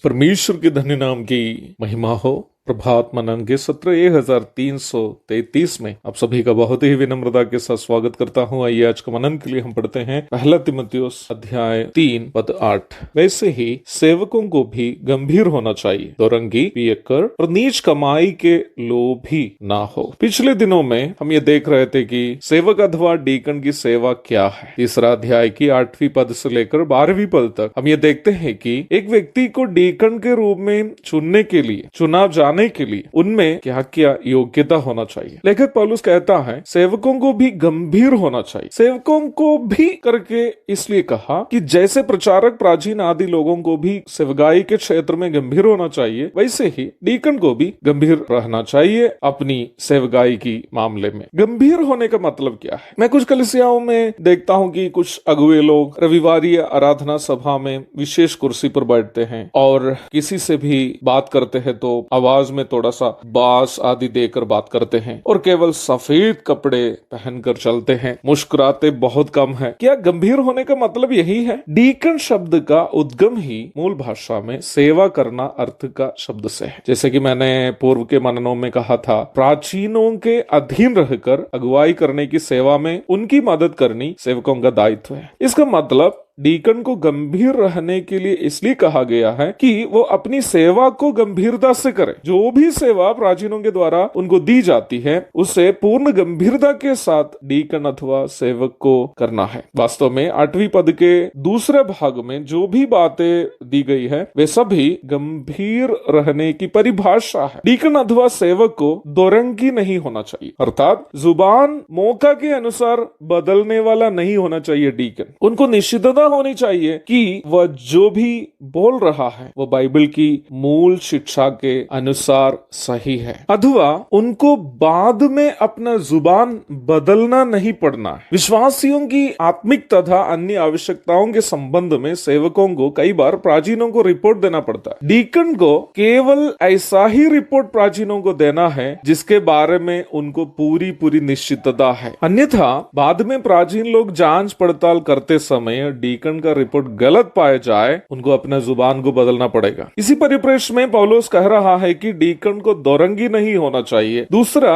परमेश्वर के धन्य नाम की महिमा हो। प्रभात मनन के सत्र 1333 में आप सभी का बहुत ही विनम्रता के साथ स्वागत करता हूं। आइए आज का मनन के लिए हम पढ़ते हैं पहला तीमुथियुस अध्याय 3 पद 8। वैसे ही सेवकों को भी गंभीर होना चाहिए, दोरंगी, पियक्कर और नीच कमाई के लोभी ना हो। पिछले दिनों में हम ये देख रहे थे कि सेवक अथवा डीकन की सेवा क्या है। तीसरा अध्याय की 8वीं पद से लेकर 12वीं पद तक हम ये देखते हैं कि एक व्यक्ति को डीकन के रूप में चुनने के लिए, चुनाव जाने के लिए उनमें क्या क्या योग्यता होना चाहिए। लेखक पौलुस कहता है सेवकों को भी गंभीर होना चाहिए। सेवकों को भी करके इसलिए कहा कि जैसे प्रचारक, प्राचीन आदि लोगों को भी सेवकाई के क्षेत्र में गंभीर होना चाहिए, वैसे ही डीकन को भी गंभीर रहना चाहिए अपनी सेवकाई की मामले में। गंभीर होने का मतलब क्या है? मैं कुछ कलीसियाओं में देखता हूँ कि कुछ अगुए लोग रविवारी आराधना सभा में विशेष कुर्सी पर बैठते हैं और किसी से भी बात करते हैं तो आवाज में थोड़ा सा बास आदि देकर बात करते हैं और केवल सफेद कपड़े पहनकर चलते हैं, मुस्कुराते बहुत कम है। क्या गंभीर होने का मतलब यही है? डीकन शब्द का उद्गम ही मूल भाषा में सेवा करना अर्थ का शब्द से है। जैसे कि मैंने पूर्व के मननों में कहा था, प्राचीनों के अधीन रहकर अगुवाई करने की सेवा में उनकी मदद करनी सेवकों का दायित्व है। इसका मतलब डीकन को गंभीर रहने के लिए इसलिए कहा गया है कि वो अपनी सेवा को गंभीरता से करे। जो भी सेवा प्राचीनों के द्वारा उनको दी जाती है उसे पूर्ण गंभीरता के साथ डीकन अथवा सेवक को करना है। वास्तव में 8वीं पद के दूसरे भाग में जो भी बातें दी गई है वे सभी गंभीर रहने की परिभाषा है। डीकन अथवा सेवक को दोरंगी नहीं होना चाहिए, अर्थात जुबान मौका के अनुसार बदलने वाला नहीं होना चाहिए। डीकन उनको निश्चितता होनी चाहिए कि वह जो भी बोल रहा है वो बाइबल की मूल शिक्षा के अनुसार सही है, अथवा उनको बाद में अपना जुबान बदलना नहीं पड़ना है। विश्वासियों की आत्मिक तथा अन्य आवश्यकताओं के संबंध में सेवकों को कई बार प्राचीनों को रिपोर्ट देना पड़ता है। डीकन को केवल ऐसा ही रिपोर्ट प्राचीनों को देना है जिसके बारे में उनको पूरी निश्चितता है, अन्यथा बाद में प्राचीन लोग जांच पड़ताल करते समय डीकन का रिपोर्ट गलत पाया जाए, उनको अपना जुबान को बदलना पड़ेगा। इसी परिप्रेक्ष्य में पौलुस कह रहा है कि डीकन को दोरंगी नहीं होना चाहिए। दूसरा,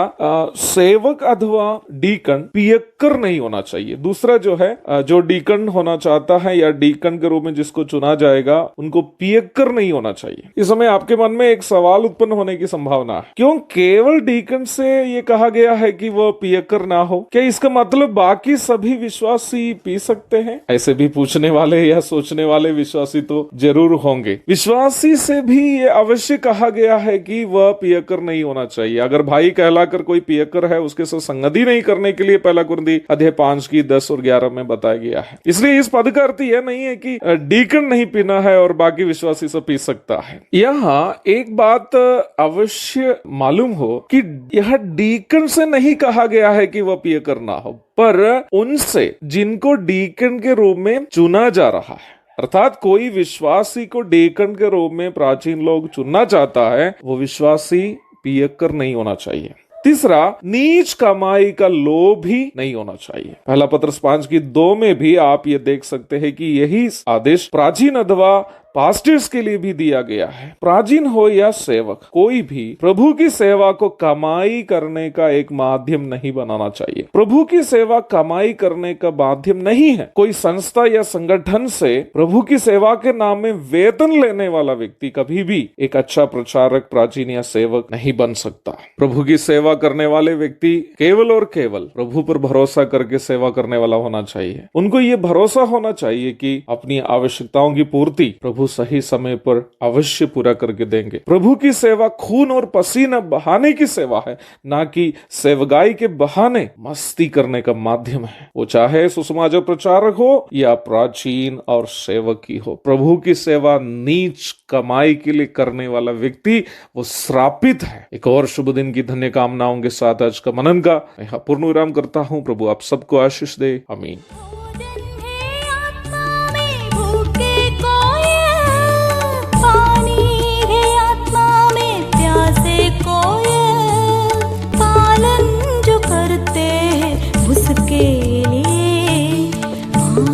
सेवक अथवा डीकन पियक्कर नहीं होना चाहिए। दूसरा जो है, जो डीकन होना चाहता है या डीकन के रूप में जिसको चुना जाएगा उनको पियक्कर नहीं होना चाहिए। इस समय आपके मन में एक सवाल उत्पन्न होने की संभावना है, क्यों केवल डीकन से ये कहा गया है कि वह पियक्कर ना हो? क्या इसका मतलब बाकी सभी विश्वासी पी सकते हैं? ऐसे भी पूछने वाले या सोचने वाले विश्वासी तो जरूर होंगे। विश्वासी से भी ये अवश्य कहा गया है कि वह पियक्कर नहीं होना चाहिए। अगर भाई कहलाकर कोई पियक्कर है उसके साथ संगति नहीं करने के लिए पहला कुरिन्थी अध्याय 5 की 10 और 11 में बताया गया है। इसलिए इस पद का अर्थ यह नहीं है कि डीकन नहीं पीना है और बाकी विश्वासी सब पी सकता है। यहाँ एक बात अवश्य मालूम हो कि यह डीकन से नहीं कहा गया है कि वह पियक्कर ना हो, पर उनसे जिनको डीकन के रूप में चुना जा रहा है, अर्थात कोई विश्वासी को डीकन के रूप में प्राचीन लोग चुनना चाहता है, वो विश्वासी पियक्कर नहीं होना चाहिए। तीसरा, नीच कमाई का लोभ ही नहीं होना चाहिए। पहला पत्रस 5 की 2 में भी आप ये देख सकते हैं कि यही आदेश प्राचीन अथवा पास्टर्स के लिए भी दिया गया है। प्राचीन हो या सेवक, कोई भी प्रभु की सेवा को कमाई करने का एक माध्यम नहीं बनाना चाहिए। प्रभु की सेवा कमाई करने का माध्यम नहीं है। कोई संस्था या संगठन से प्रभु की सेवा के नाम में वेतन लेने वाला व्यक्ति कभी भी एक अच्छा प्रचारक, प्राचीन या सेवक नहीं बन सकता। प्रभु की सेवा करने वाले व्यक्ति केवल और केवल प्रभु पर भरोसा करके सेवा करने वाला होना चाहिए। उनको ये भरोसा होना चाहिए कि अपनी आवश्यकताओं की पूर्ति प्रभु सही समय पर अवश्य पूरा करके देंगे। प्रभु की सेवा खून और पसीना बहाने की सेवा है, ना कि सेवकाई के बहाने मस्ती करने का माध्यम है। वो चाहे सुसमाचार प्रचारक हो या प्राचीन और सेवक ही हो। प्रभु की सेवा नीच कमाई के लिए करने वाला व्यक्ति वो श्रापित है। एक और शुभ दिन की धन्य कामनाओं के साथ आज का मनन का मैं पूर्ण विराम करता हूँ। प्रभु आप सबको आशीष दे। आमीन।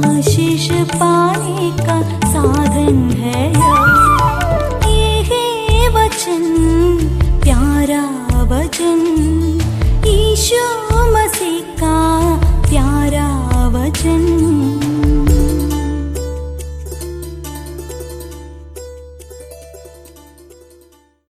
आशीष पाने का साधन है। वचन, यीशु मसीह का प्यारा वचन।